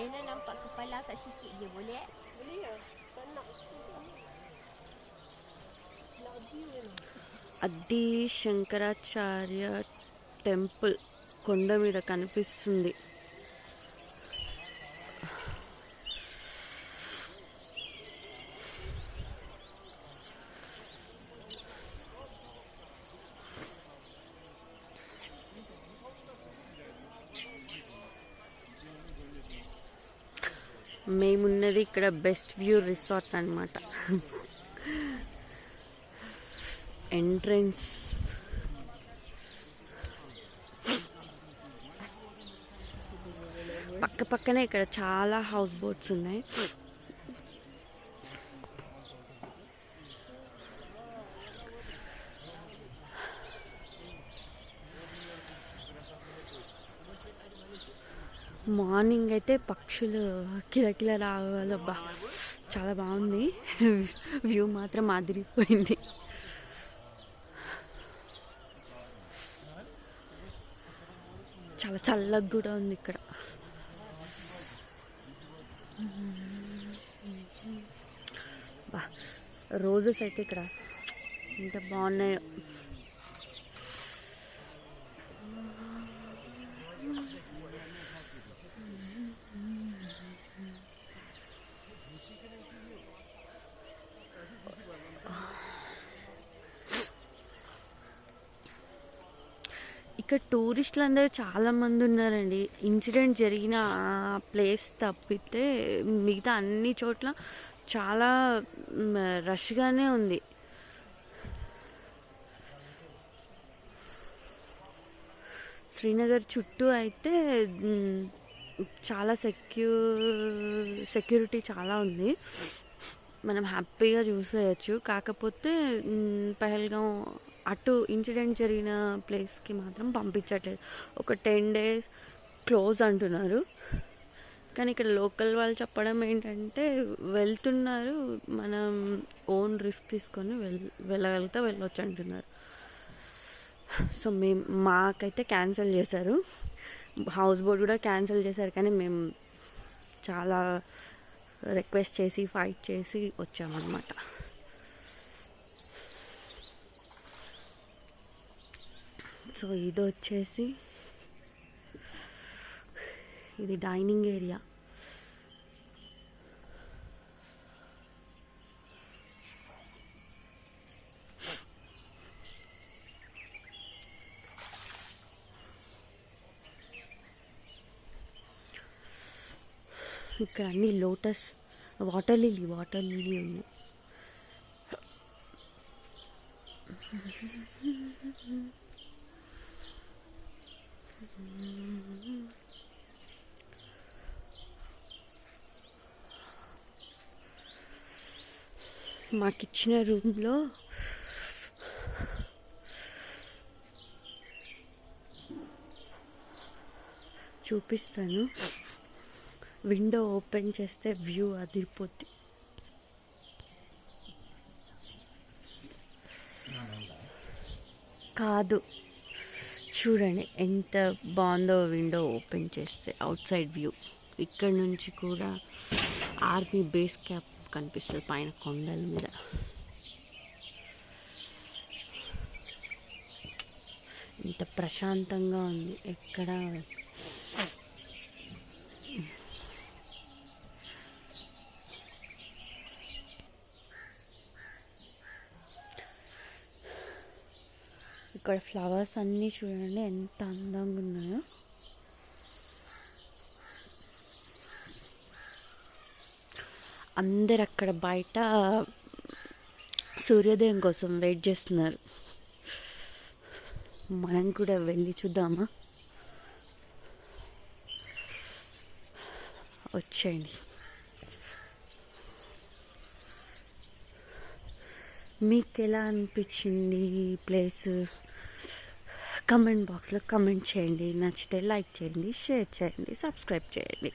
Ena nampak kepala kat sikit je boleh? Boleh ya? Tak nak view ni. అది Shankaracharya temple కొండ మీద కనిపిస్తుంది. మేమున్నది ఇక్కడ బెస్ట్ వ్యూ రిసార్ట్ అన్నమాట. ఎంట్రన్స్ పక్క పక్కనే ఇక్కడ చాలా హౌస్ బోట్స్ ఉన్నాయి. మార్నింగ్ అయితే పక్షులు కిలకిల రావాలబ్బా, చాలా బాగుంది. వ్యూ మాత్రం అదిరిపోయింది. చాలా చల్లగా కూడా ఉంది ఇక్కడ. బా రోజెస్ అయితే ఇక్కడ ఎంత బాగున్నాయో. ఇక్కడ టూరిస్టులు అందరూ చాలామంది ఉన్నారండి. ఇన్సిడెంట్ జరిగిన ఆ ప్లేస్ తప్పితే మిగతా అన్ని చోట్ల చాలా రష్గానే ఉంది. శ్రీనగర్ చుట్టూ అయితే చాలా సెక్యూరిటీ చాలా ఉంది, మనం హ్యాపీగా చూసేయచ్చు. కాకపోతే పహల్గాం అటు ఇన్సిడెంట్ జరిగిన ప్లేస్కి మాత్రం పంపించట్లేదు. ఒక 10 days క్లోజ్ అంటున్నారు. కానీ ఇక్కడ లోకల్ వాళ్ళు చెప్పడం ఏంటంటే వెళ్తున్నారు, మనం ఓన్ రిస్క్ తీసుకొని వెళ్ళగలిగితే వెళ్ళొచ్చు అంటున్నారు. సో మాకైతే క్యాన్సిల్ చేశారు, హౌస్ బోట్ కూడా క్యాన్సిల్ చేశారు. కానీ మేము చాలా రిక్వెస్ట్ చేసి ఫైట్ చేసి వచ్చామన్నమాట. సో ఇది వచ్చేసి ఇది డైనింగ్ ఏరియా. ఇక్కడ అన్ని లోటస్, వాటర్ లిల్లీ ఉంది. మాకిచ్చిన రూమ్లో చూపిస్తాను. విండో ఓపెన్ చేస్తే వ్యూ అదిరిపోద్ది. కాదు, చూడండి ఎంత బాగుందో విండో ఓపెన్ చేస్తే అవుట్ సైడ్ వ్యూ. ఇక్కడ నుంచి కూడా ఆర్మీ బేస్ క్యాంప్ కనిపిస్తుంది పైన కొండల మీద. ఇంత ప్రశాంతంగా ఉంది ఎక్కడ. ఇక్కడ ఫ్లవర్స్ అన్నీ చూడండి ఎంత అందంగా ఉన్నాయో. అందరు అక్కడ బయట సూర్యోదయం కోసం వెయిట్ చేస్తున్నారు. మనం కూడా వెళ్ళి చూద్దామా? వచ్చేయండి. మీకు ఎలా అనిపించింది ఈ ప్లేస్? కమెంట్ బాక్స్లో కమెంట్ చేయండి. నచ్చితే లైక్ చేయండి, షేర్ చేయండి, సబ్స్క్రైబ్ చేయండి.